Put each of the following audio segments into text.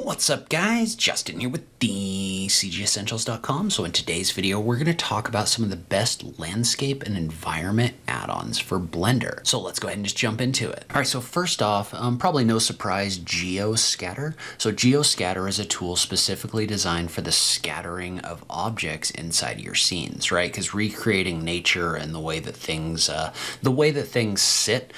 What's up guys, Justin here with the CGEssentials.com. So in today's video, we're going to talk about some of the best landscape and environment add-ons for Blender. So let's go ahead and just jump into it. All right, so first off, probably no surprise, Geoscatter. So Geoscatter is a tool specifically designed for the scattering of objects inside your scenes, right? Because recreating nature and the way that things sit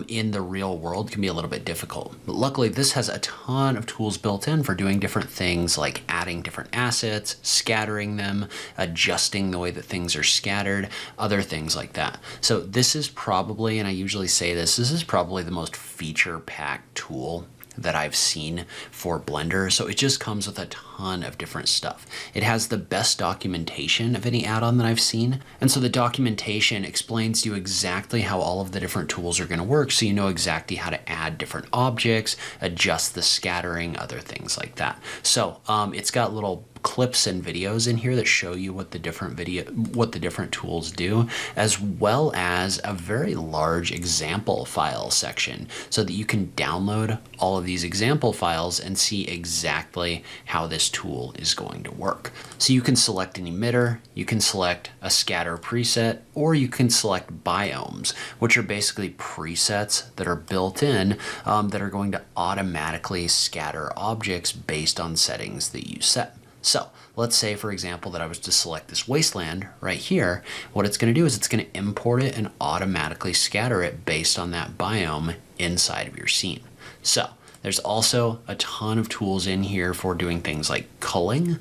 in the real world can be a little bit difficult. But luckily, this has a ton of tools built in for doing different things like adding different assets, scattering them, adjusting the way that things are scattered, other things like that. So this is probably, and I usually say this is probably the most feature-packed tool that I've seen for Blender. So it just comes with a ton of different stuff. It has the best documentation of any add-on that I've seen. And so the documentation explains to you exactly how all of the different tools are going to work, so you know exactly how to add different objects, adjust the scattering, other things like that. So it's got little clips and videos in here that show you what the different tools do, as well as a very large example file section so that you can download all of these example files and see exactly how this tool is going to work. So you can select an emitter, you can select a scatter preset, or you can select biomes, which are basically presets that are built in that are going to automatically scatter objects based on settings that you set. So let's say, for example, that I was to select this wasteland right here. What it's going to do is it's going to import it and automatically scatter it based on that biome inside of your scene. So there's also a ton of tools in here for doing things like culling,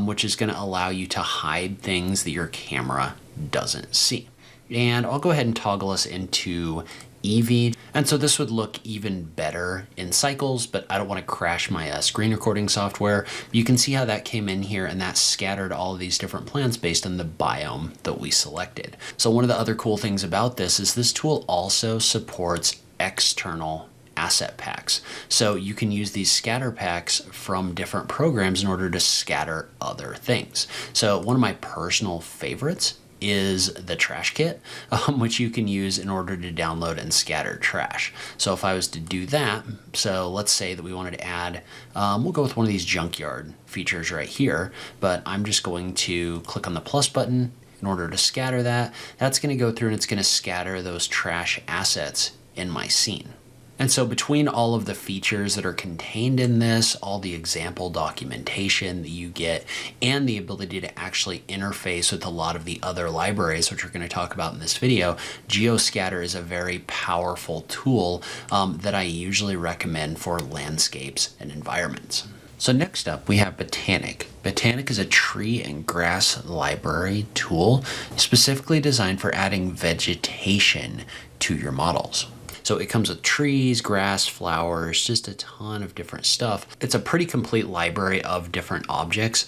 which is going to allow you to hide things that your camera doesn't see. And I'll go ahead and toggle us into Eevee. And so this would look even better in cycles, but I don't want to crash my screen recording software. You can see how that came in here, and that scattered all of these different plants based on the biome that we selected. So one of the other cool things about this is this tool also supports external asset packs. So you can use these scatter packs from different programs in order to scatter other things. So one of my personal favorites is the trash kit, which you can use in order to download and scatter trash. So if I was to do that, so let's say that we wanted to add, we'll go with one of these junkyard features right here, but I'm just going to click on the plus button in order to scatter that. That's going to go through and it's going to scatter those trash assets in my scene. And so between all of the features that are contained in this, all the example documentation that you get, and the ability to actually interface with a lot of the other libraries, which we're going to talk about in this video, Geoscatter is a very powerful tool that I usually recommend for landscapes and environments. So next up, we have Botanic. Botanic is a tree and grass library tool specifically designed for adding vegetation to your models. So it comes with trees, grass, flowers, just a ton of different stuff. It's a pretty complete library of different objects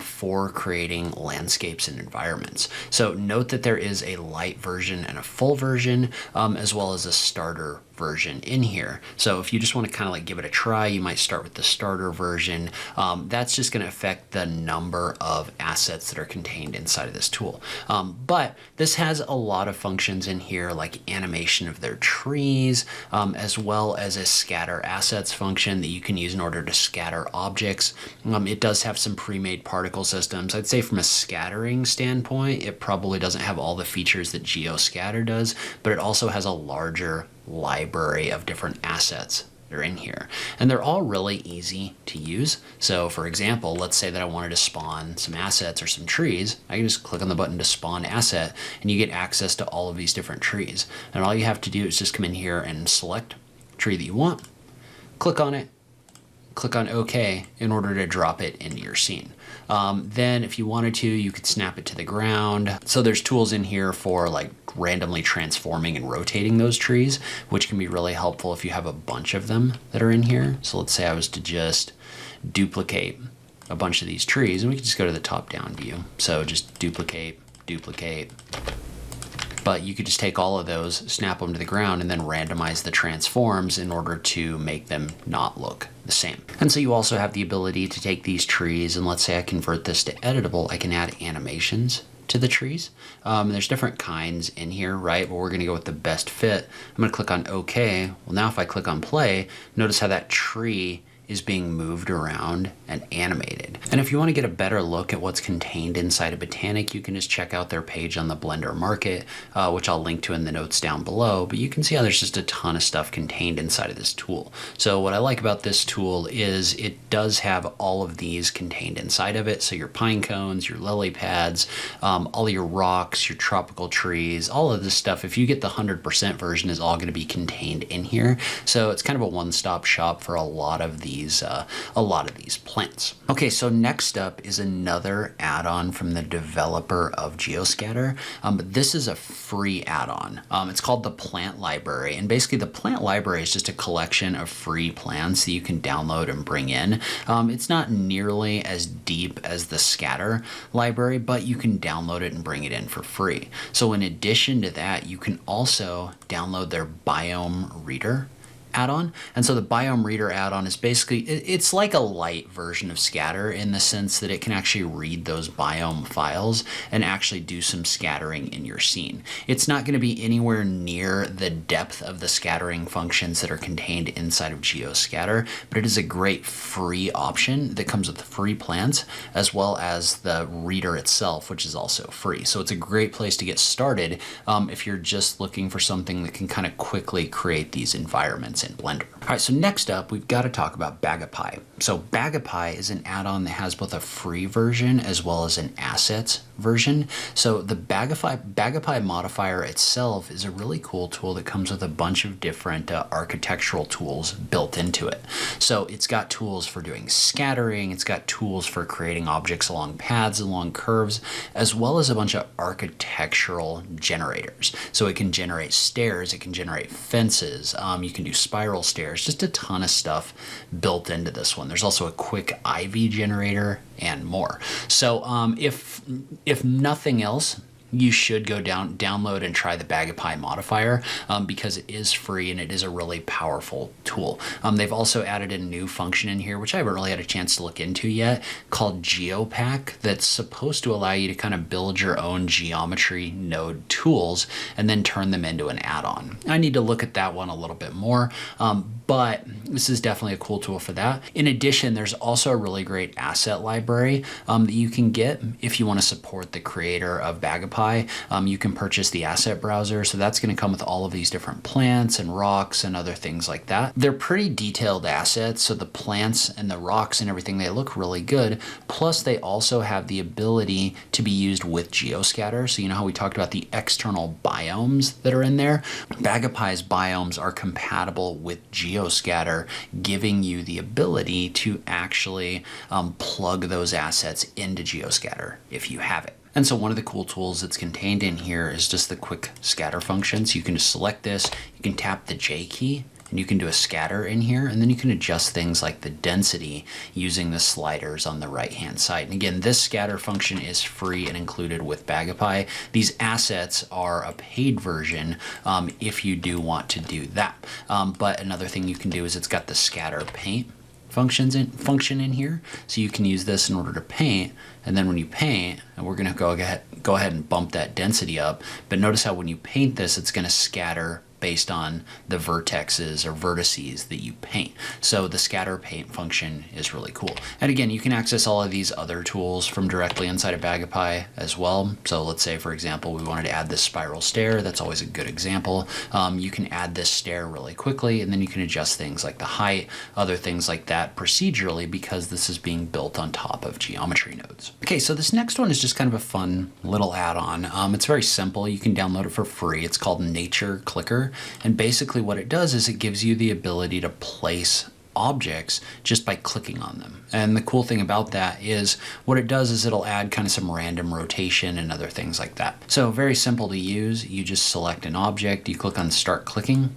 for creating landscapes and environments. So note that there is a light version and a full version, as well as a starter version in here. So if you just want to kind of like give it a try, you might start with the starter version. That's just going to affect the number of assets that are contained inside of this tool. But this has a lot of functions in here, like animation of their trees, as well as a scatter assets function that you can use in order to scatter objects. It does have some pre-made particle systems. I'd say from a scattering standpoint, it probably doesn't have all the features that Geoscatter does, but it also has a larger library of different assets that are in here, and they're all really easy to use. So for example, let's say that I wanted to spawn some assets or some trees. I can just click on the button to spawn asset and you get access to all of these different trees, and all you have to do is just come in here and select a tree that you want, click on it, click on OK in order to drop it into your scene. Then if you wanted to, you could snap it to the ground. So there's tools in here for like randomly transforming and rotating those trees, which can be really helpful if you have a bunch of them that are in here. So let's say I was to just duplicate a bunch of these trees, and we can just go to the top down view. So just duplicate, duplicate. But you could just take all of those, snap them to the ground, and then randomize the transforms in order to make them not look the same. And so you also have the ability to take these trees, and let's say I convert this to editable, I can add animations to the trees. There's different kinds in here, right? But we're gonna go with the best fit. I'm gonna click on OK. Well, now if I click on play, notice how that tree is being moved around and animated. And if you want to get a better look at what's contained inside of Botanic, you can just check out their page on the Blender Market, which I'll link to in the notes down below. But you can see how there's just a ton of stuff contained inside of this tool. So what I like about this tool is it does have all of these contained inside of it. So your pine cones, your lily pads, all your rocks, your tropical trees, all of this stuff, if you get the 100% version, is all going to be contained in here. So it's kind of a one-stop shop for a lot of these plants. Okay, so next up is another add-on from the developer of Geoscatter. But this is a free add-on. It's called the Plant Library, and basically the Plant Library is just a collection of free plants that you can download and bring in. It's not nearly as deep as the Scatter library, but you can download it and bring it in for free. So in addition to that, you can also download their Biome Reader add-on. And so the Biome Reader add-on is basically, it's like a light version of Scatter in the sense that it can actually read those biome files and actually do some scattering in your scene. It's not going to be anywhere near the depth of the scattering functions that are contained inside of Geoscatter, but it is a great free option that comes with free plants as well as the reader itself, which is also free. So it's a great place to get started if you're just looking for something that can kind of quickly create these environments in Blender. All right, so next up, we've got to talk about Baga. So Baga is an add-on that has both a free version as well as an assets version. So the Baga modifier itself is a really cool tool that comes with a bunch of different architectural tools built into it. So it's got tools for doing scattering, it's got tools for creating objects along paths, along curves, as well as a bunch of architectural generators. So it can generate stairs, it can generate fences, you can do spiral stairs, just a ton of stuff built into this one. There's also a quick ivy generator and more. So if nothing else, you should go download and try the Baga modifier because it is free and it is a really powerful tool. They've also added a new function in here, which I haven't really had a chance to look into yet, called Geopack, that's supposed to allow you to kind of build your own geometry node tools and then turn them into an add-on. I need to look at that one a little bit more, but this is definitely a cool tool for that. In addition, there's also a really great asset library that you can get if you want to support the creator of Baga. You can purchase the asset browser, so that's going to come with all of these different plants and rocks and other things like that. They're pretty detailed assets, so the plants and the rocks and everything, they look really good. Plus, they also have the ability to be used with Geoscatter. So you know how we talked about the external biomes that are in there? Baga's biomes are compatible with Geoscatter, giving you the ability to actually plug those assets into Geoscatter if you have it. And so one of the cool tools that's contained in here is just the quick scatter function. So you can just select this, you can tap the J key, and you can do a scatter in here, and then you can adjust things like the density using the sliders on the right-hand side. And again, this scatter function is free and included with Baga. These assets are a paid version if you do want to do that. But another thing you can do is it's got the scatter paint function in here, so you can use this in order to paint, and then when you paint, and we're going to go ahead and bump that density up, but notice how when you paint this, it's going to scatter based on the vertexes or vertices that you paint. So the scatter paint function is really cool. And again, you can access all of these other tools from directly inside of Baga as well. So let's say, for example, we wanted to add this spiral stair. That's always a good example. You can add this stair really quickly, and then you can adjust things like the height, other things like that procedurally, because this is being built on top of geometry nodes. Okay, so this next one is just kind of a fun little add-on. It's very simple. You can download it for free. It's called Nature Clicker. And basically what it does is it gives you the ability to place objects just by clicking on them. And the cool thing about that is what it does is it'll add kind of some random rotation and other things like that. So very simple to use. You just select an object, you click on start clicking,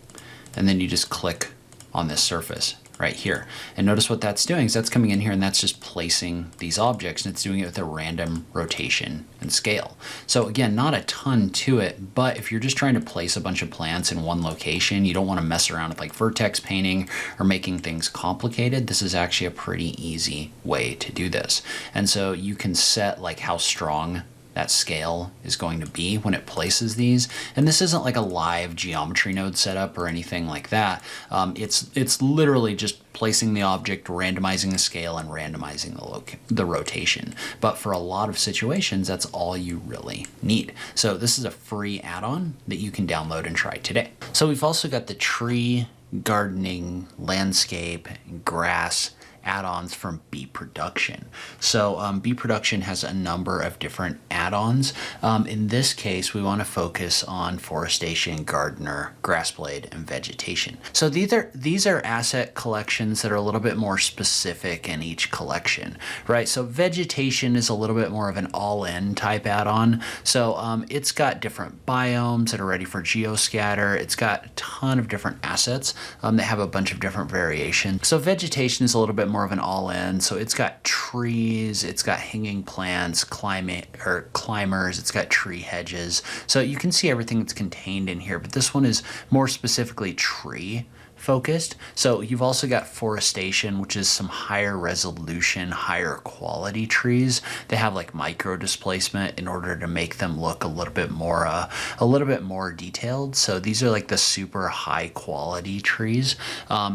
and then you just click on this surface right here. And notice what that's doing is that's coming in here and that's just placing these objects, and it's doing it with a random rotation and scale. So again, not a ton to it, but if you're just trying to place a bunch of plants in one location, you don't want to mess around with like vertex painting or making things complicated, this is actually a pretty easy way to do this. And so you can set like how strong that scale is going to be when it places these. And this isn't like a live geometry node setup or anything like that. It's literally just placing the object, randomizing the scale, and randomizing the rotation. But for a lot of situations, that's all you really need. So this is a free add-on that you can download and try today. So we've also got the tree, gardening, landscape, grass add-ons from Bee Production. So Bee Production has a number of different add-ons. In this case, we want to focus on Forestation, Gardner, Grassblade, and Vegetation. So these are asset collections that are a little bit more specific in each collection, right? So Vegetation is a little bit more of an all-in type add-on. So it's got different biomes that are ready for Geoscatter. It's got a ton of different assets that have a bunch of different variations. So Vegetation is a little bit more of an all-in. So it's got trees, it's got hanging plants, climbers, it's got tree hedges. So you can see everything that's contained in here, but this one is more specifically tree focused. So you've also got Forestation, which is some higher resolution, higher quality trees. They have like micro displacement in order to make them look a little bit more detailed. So these are like the super high quality trees.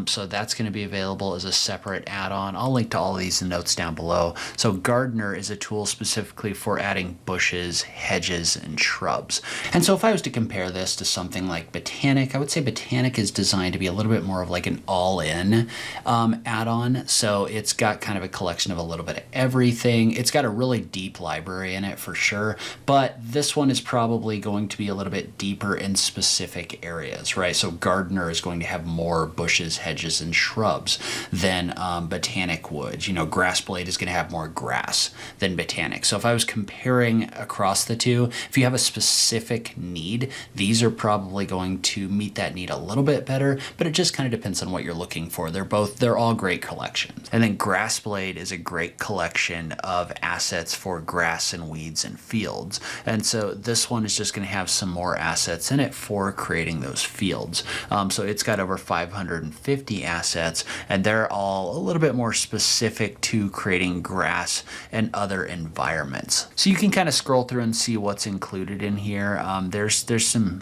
So that's going to be available as a separate add-on. I'll link to all of these in notes down below. So Gardner is a tool specifically for adding bushes, hedges, and shrubs. And so if I was to compare this to something like Botanic, I would say Botanic is designed to be a little bit more of like an all-in add-on. So it's got kind of a collection of a little bit of everything. It's got a really deep library in it for sure, but this one is probably going to be a little bit deeper in specific areas, right? So Gardner is going to have more bushes, hedges, and shrubs than Botanic would. You know, Grassblade is going to have more grass than Botanic. So if I was comparing across the two, if you have a specific need, these are probably going to meet that need a little bit better, but it just kind of depends on what you're looking for. They're all great collections. And then Grassblade is a great collection of assets for grass and weeds and fields. And so this one is just going to have some more assets in it for creating those fields. So it's got over 550 assets, and they're all a little bit more specific to creating grass and other environments. So you can kind of scroll through and see what's included in here.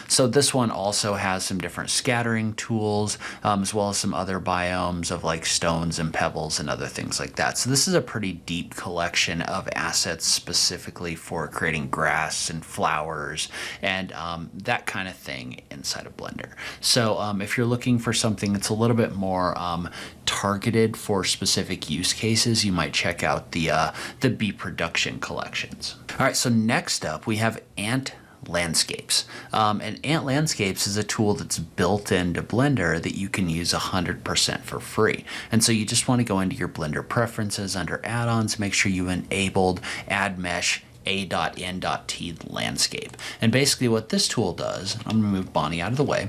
So this one also has some different scattering tools, as well as some other biomes of like stones and pebbles and other things like that. So this is a pretty deep collection of assets specifically for creating grass and flowers and that kind of thing inside of Blender. So if you're looking for something that's a little bit more targeted for specific use cases, you might check out the Bee Production collections. All right, so next up we have Ant Landscapes. And Ant Landscapes is a tool that's built into Blender that you can use 100% for free. And so you just want to go into your Blender preferences under add-ons, make sure you enabled add mesh a.n.t landscape. And basically what this tool does, I'm going to move Bonnie out of the way.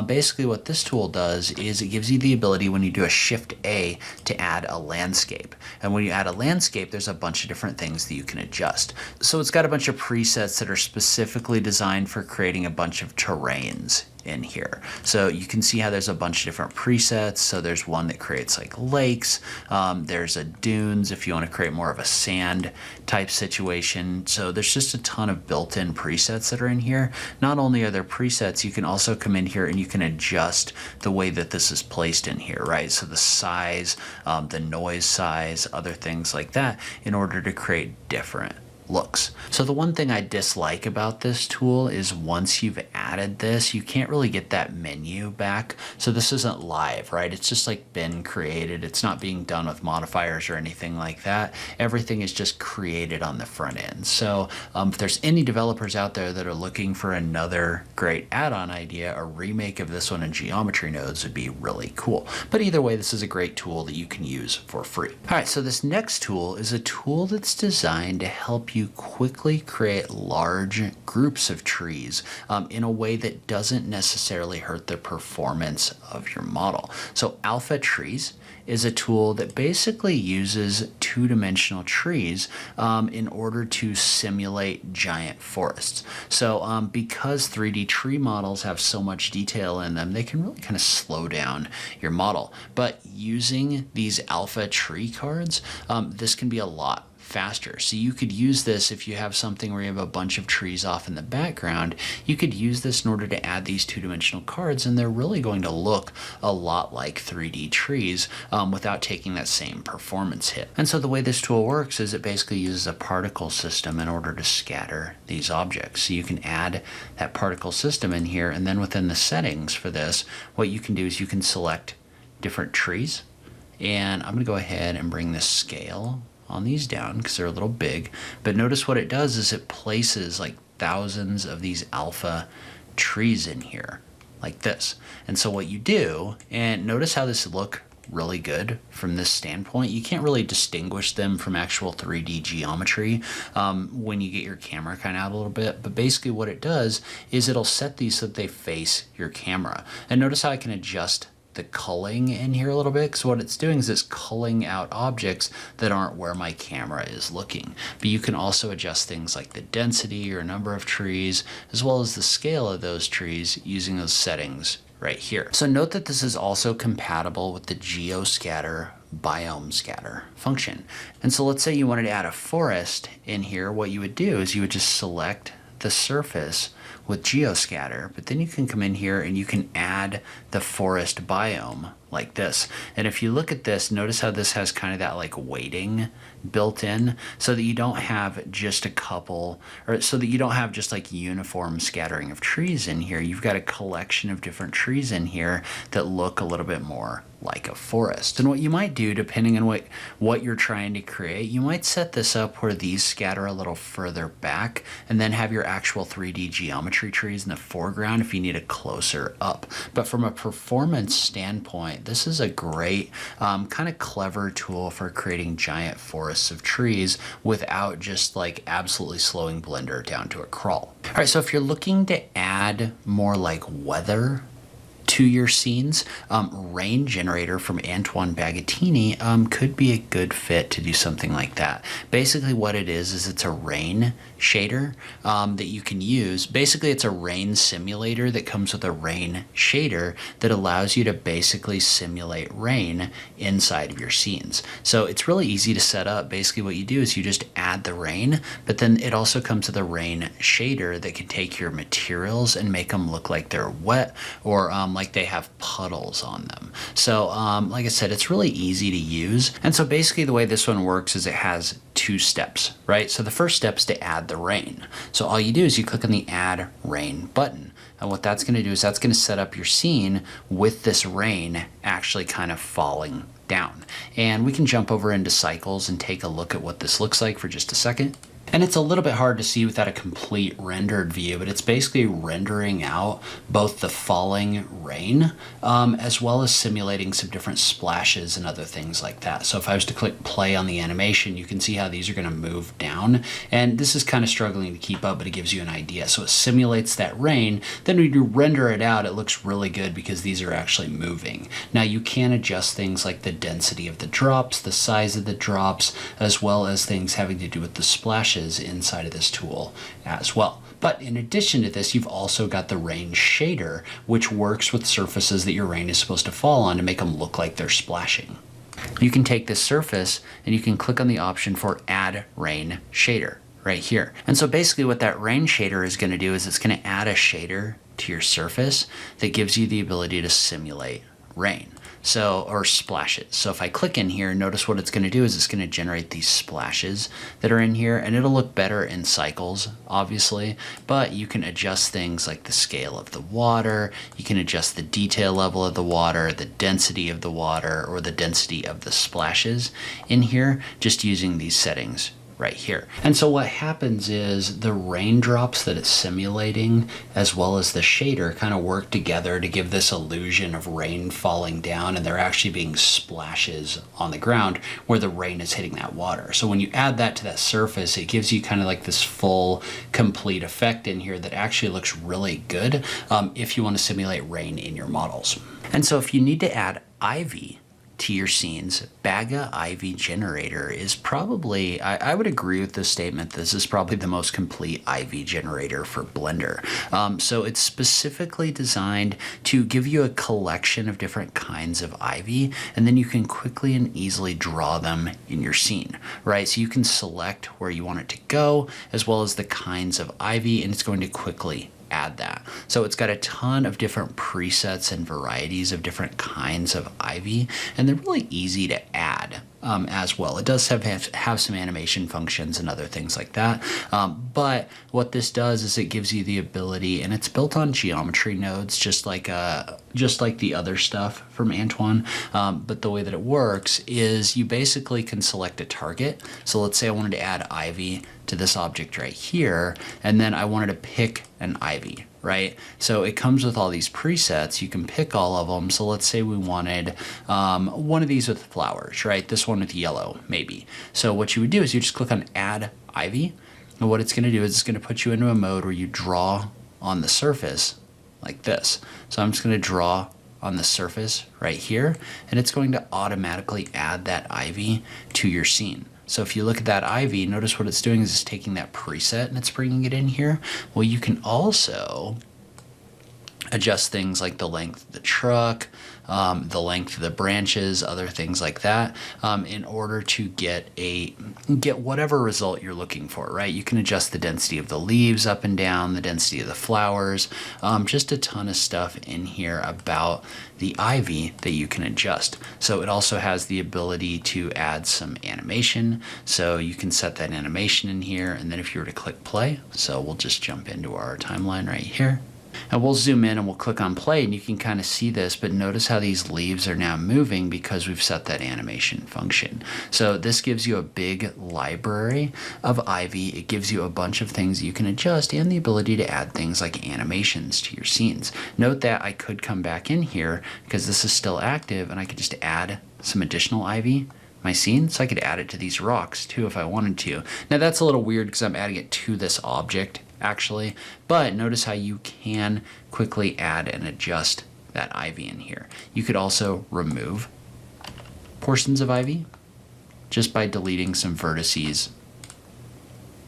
Basically what this tool does is it gives you the ability when you do a Shift A to add a landscape. And when you add a landscape, there's a bunch of different things that you can adjust. So it's got a bunch of presets that are specifically designed for creating a bunch of terrains in here. So you can see how there's a bunch of different presets. So there's one that creates like lakes. There's a dunes if you want to create more of a sand type situation. So there's just a ton of built-in presets that are in here. Not only are there presets, you can also come in here and you can adjust the way that this is placed in here, right? So the size, the noise size, other things like that in order to create different looks. So the one thing I dislike about this tool is once you've added this, you can't really get that menu back. So this isn't live, right? It's just like been created. It's not being done with modifiers or anything like that. Everything is just created on the front end. So if there's any developers out there that are looking for another great add-on idea, a remake of this one in geometry nodes would be really cool. But either way, this is a great tool that you can use for free. All right, so this next tool is a tool that's designed to help you quickly create large groups of trees in a way that doesn't necessarily hurt the performance of your model. So Alpha Trees is a tool that basically uses two-dimensional trees in order to simulate giant forests. So because 3D tree models have so much detail in them, they can really kind of slow down your model. But using these alpha tree cards, this can be a lot faster. So you could use this if you have something where you have a bunch of trees off in the background. You could use this in order to add these two-dimensional cards, and they're really going to look a lot like 3D trees without taking that same performance hit. And so the way this tool works is it basically uses a particle system in order to scatter these objects. So you can add that particle system in here, and then within the settings for this, what you can do is you can select different trees. And I'm going to go ahead and bring the scale on these down because they're a little big. But notice what it does is it places like thousands of these alpha trees in here like this. And so what you do, and notice how this look really good from this standpoint. You can't really distinguish them from actual 3D geometry when you get your camera kind of out a little bit. But basically what it does is it'll set these so that they face your camera. And notice how I can adjust the culling in here a little bit. So what it's doing is it's culling out objects that aren't where my camera is looking. But you can also adjust things like the density or number of trees, as well as the scale of those trees using those settings right here. So note that this is also compatible with the Geoscatter biome scatter function. And so let's say you wanted to add a forest in here. What you would do is you would just select the surface with Geoscatter, but then you can come in here and you can add the forest biome like this. And if you look at this, notice how this has kind of that like weighting built in so that you don't have just a couple, or so that you don't have just like uniform scattering of trees in here. You've got a collection of different trees in here that look a little bit more like a forest. And what you might do, depending on what you're trying to create, you might set this up where these scatter a little further back and then have your actual 3D geometry trees in the foreground if you need a closer up. But from a performance standpoint, this is a great kind of clever tool for creating giant forests of trees without just like absolutely slowing Blender down to a crawl. All right, so if you're looking to add more like weather to your scenes, Rain Generator from Antoine Bagatini could be a good fit to do something like that. Basically what it is it's a rain shader that you can use. Basically it's a rain simulator that comes with a rain shader that allows you to basically simulate rain inside of your scenes. So it's really easy to set up. Basically what you do is you just add the rain, but then it also comes with a rain shader that can take your materials and make them look like they're wet or like they have puddles on them. So like I said, it's really easy to use. And so basically the way this one works is it has two steps, right? So the first step is to add the rain. So all you do is you click on the Add Rain button. And what that's going to do is that's going to set up your scene with this rain actually kind of falling down. And we can jump over into cycles and take a look at what this looks like for just a second. And it's a little bit hard to see without a complete rendered view, but it's basically rendering out both the falling rain as well as simulating some different splashes and other things like that. So if I was to click play on the animation, you can see how these are going to move down. And this is kind of struggling to keep up, but it gives you an idea. So it simulates that rain. Then when you render it out, it looks really good because these are actually moving. Now you can adjust things like the density of the drops, the size of the drops, as well as things having to do with the splashes inside of this tool as well. But in addition to this, you've also got the rain shader, which works with surfaces that your rain is supposed to fall on to make them look like they're splashing. You can take this surface and you can click on the option for Add Rain Shader right here. And so basically what that rain shader is going to do is it's going to add a shader to your surface that gives you the ability to simulate rain. So, or splashes. So if I click in here, notice what it's going to do is it's going to generate these splashes that are in here, and it'll look better in cycles, obviously, but you can adjust things like the scale of the water, you can adjust the detail level of the water, the density of the water, or the density of the splashes in here, just using these settings right here. And so what happens is the raindrops that it's simulating as well as the shader kind of work together to give this illusion of rain falling down, and they're actually being splashes on the ground where the rain is hitting that water. So when you add that to that surface, it gives you kind of like this full complete effect in here that actually looks really good if you want to simulate rain in your models. And so if you need to add ivy to your scenes, Baga Ivy Generator is probably, I would agree with this statement, this is probably the most complete ivy generator for Blender. So it's specifically designed to give you a collection of different kinds of ivy, and then you can quickly and easily draw them in your scene, right? So you can select where you want it to go, as well as the kinds of ivy, and it's going to quickly add that. So it's got a ton of different presets and varieties of different kinds of ivy, and they're really easy to add as well. It does have some animation functions and other things like that, but what this does is it gives you the ability, and it's built on geometry nodes just like the other stuff from Antoine, but the way that it works is you basically can select a target. So let's say I wanted to add ivy to this object right here, and then I wanted to pick an ivy, right? So it comes with all these presets. You can pick all of them. So let's say we wanted one of these with flowers, right? This one with yellow, maybe. So what you would do is you just click on Add Ivy, and what it's going to do is it's going to put you into a mode where you draw on the surface like this. So I'm just going to draw on the surface right here, and it's going to automatically add that ivy to your scene. So if you look at that ivy, notice what it's doing is it's taking that preset and it's bringing it in here. Well, you can also adjust things like the length of the truck, the length of the branches, other things like that, in order to get whatever result you're looking for, right? You can adjust the density of the leaves up and down, the density of the flowers, just a ton of stuff in here about the ivy that you can adjust. So it also has the ability to add some animation. So you can set that animation in here, and then if you were to click play, so we'll just jump into our timeline right here. And we'll zoom in and we'll click on play, and you can kind of see this, but notice how these leaves are now moving because we've set that animation function. So this gives you a big library of ivy. It gives you a bunch of things you can adjust and the ability to add things like animations to your scenes. Note that I could come back in here because this is still active, and I could just add some additional ivy my scene, so I could add it to these rocks too if I wanted to. Now that's a little weird because I'm adding it to this object actually, but notice how you can quickly add and adjust that ivy in here. You could also remove portions of ivy just by deleting some vertices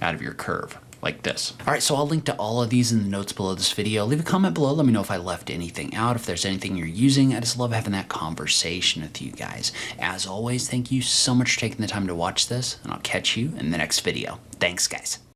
out of your curve like this. All right, so I'll link to all of these in the notes below this video. Leave a comment below. Let me know if I left anything out, if there's anything you're using. I just love having that conversation with you guys. As always, thank you so much for taking the time to watch this, and I'll catch you in the next video. Thanks, guys.